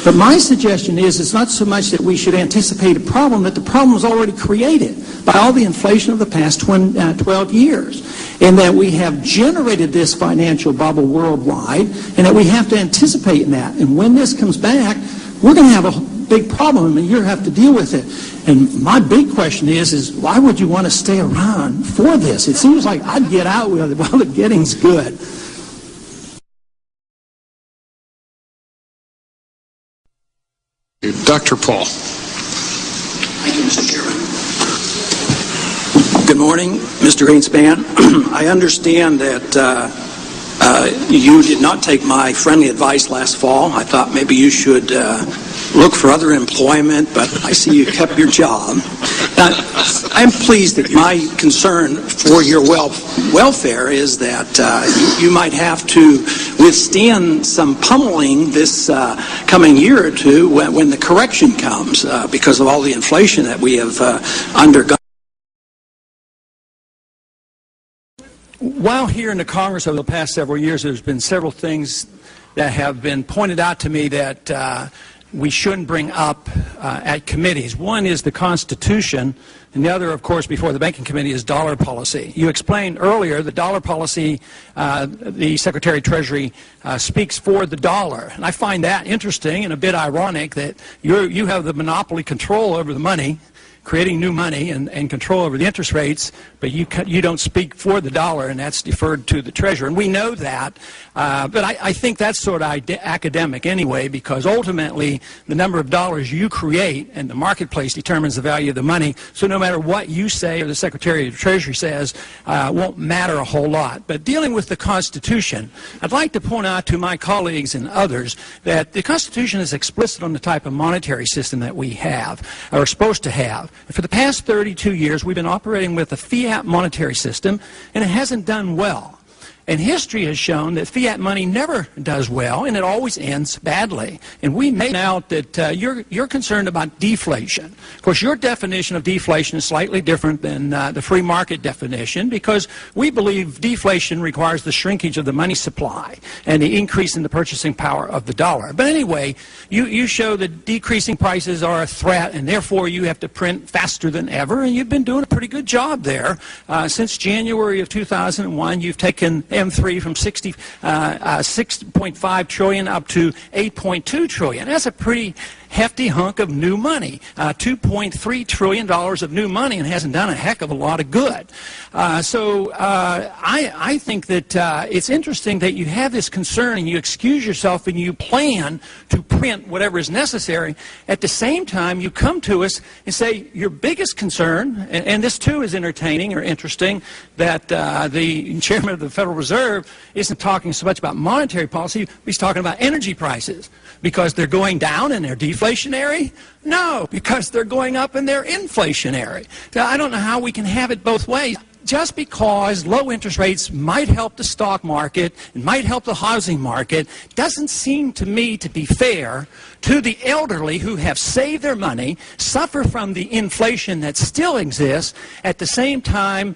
But my suggestion is it's not so much that we should anticipate a problem, that the problem was already created by all the inflation of the past 12 years, and that we have generated this financial bubble worldwide, and that we have to anticipate in that. And when this comes back, we're going to have a big problem, and you have to deal with it. And my big question is why would you want to stay around for this? It seems like I'd get out with it while the getting's good. Dr. Paul. Thank you, Mr. Chairman. Good morning, Mr. Greenspan. I understand that you did not take my friendly advice last fall. I thought maybe you should look for other employment, but I see you kept your job. I'm pleased that my concern for your welfare is that you might have to withstand some pummeling this coming year or two when the correction comes because of all the inflation that we have undergone. While here in the Congress over the past several years, there's been several things that have been pointed out to me that we shouldn't bring up at committees. One is the Constitution, and the other, of course, before the Banking Committee is dollar policy. You explained earlier the dollar policy, the Secretary of Treasury speaks for the dollar. And I find that interesting and a bit ironic that you have the monopoly control over the money, creating new money and control over the interest rates, but you don't speak for the dollar, and that's deferred to the Treasurer. And we know that, but I think that's sort of academic anyway, because ultimately the number of dollars you create and the marketplace determines the value of the money, so no matter what you say or the Secretary of Treasury says won't matter a whole lot. But dealing with the Constitution, I'd like to point out to my colleagues and others that the Constitution is explicit on the type of monetary system that we have, or are supposed to have. For the past 32 years, we've been operating with a fiat monetary system, and it hasn't done well. And history has shown that fiat money never does well, and it always ends badly. And we made out that you're concerned about deflation. Of course, your definition of deflation is slightly different than the free market definition, because we believe deflation requires the shrinkage of the money supply and the increase in the purchasing power of the dollar. But anyway, you show that decreasing prices are a threat, and therefore you have to print faster than ever, and you've been doing a pretty good job there. Since January of 2001, you've taken M3 from 6.5 trillion up to 8.2 trillion. That's a pretty hefty hunk of new money, $2.3 trillion of new money, and hasn't done a heck of a lot of good. So I think that it's interesting that you have this concern and you excuse yourself and you plan to print whatever is necessary. At the same time, you come to us and say your biggest concern, and this too is entertaining or interesting, that the chairman of the Federal Reserve isn't talking so much about monetary policy, he's talking about energy prices, because they're going down and they're deflationary? No, because they're going up and they're inflationary. So I don't know how we can have it both ways. Just because low interest rates might help the stock market and might help the housing market doesn't seem to me to be fair to the elderly who have saved their money, suffer from the inflation that still exists, at the same time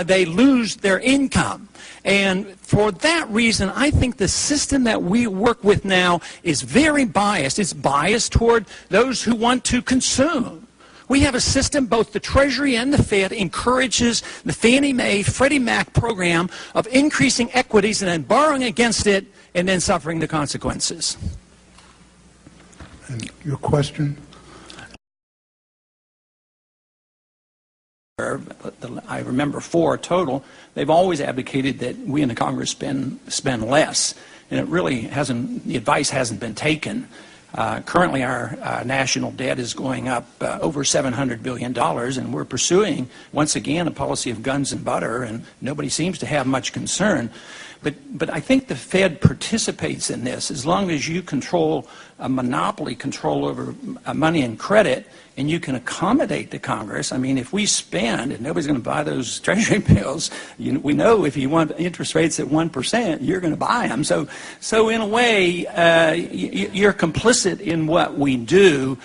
they lose their income. And for that reason, I think the system that we work with now is very biased. It's biased toward those who want to consume. We have a system, both the Treasury and the Fed encourages the Fannie Mae, Freddie Mac program of increasing equities and then borrowing against it and then suffering the consequences. And your question? I remember 4 total. They've always advocated that we in the Congress spend less, and it really hasn't. The advice hasn't been taken. Currently, our national debt is going up over $700 billion, and we're pursuing, once again, a policy of guns and butter, and nobody seems to have much concern. But I think the Fed participates in this as long as you control a monopoly control over money and credit, and you can accommodate the Congress. I mean, if we spend and nobody's going to buy those Treasury bills, we know if you want interest rates at 1%, you're going to buy them. So in a way, you're complicit in what we do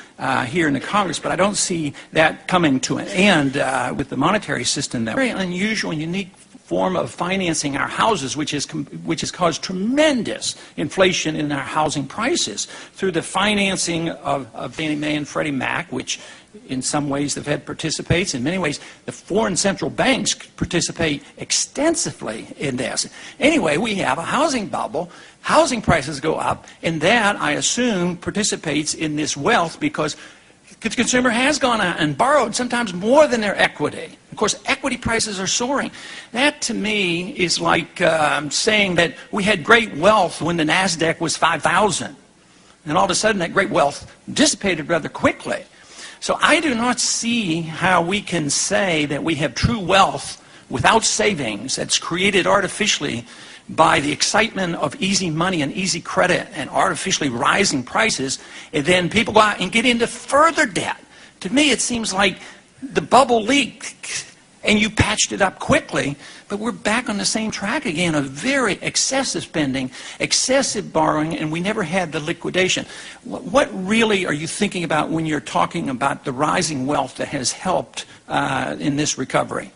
here in the Congress, but I don't see that coming to an end with the monetary system. That's very unusual and unique form of financing our houses, which has caused tremendous inflation in our housing prices, through the financing of Fannie Mae and Freddie Mac, which in some ways the Fed participates. In many ways, the foreign central banks participate extensively in this. Anyway, we have a housing bubble. Housing prices go up, and that, I assume, participates in this wealth because the consumer has gone out and borrowed sometimes more than their equity. Of course, equity prices are soaring. That, to me, is like saying that we had great wealth when the NASDAQ was 5,000. And all of a sudden, that great wealth dissipated rather quickly. So I do not see how we can say that we have true wealth without savings that's created artificially by the excitement of easy money and easy credit and artificially rising prices, and then people go out and get into further debt. To me, it seems like the bubble leaked and you patched it up quickly, but we're back on the same track again of very excessive spending, excessive borrowing, and we never had the liquidation. What really are you thinking about when you're talking about the rising wealth that has helped in this recovery?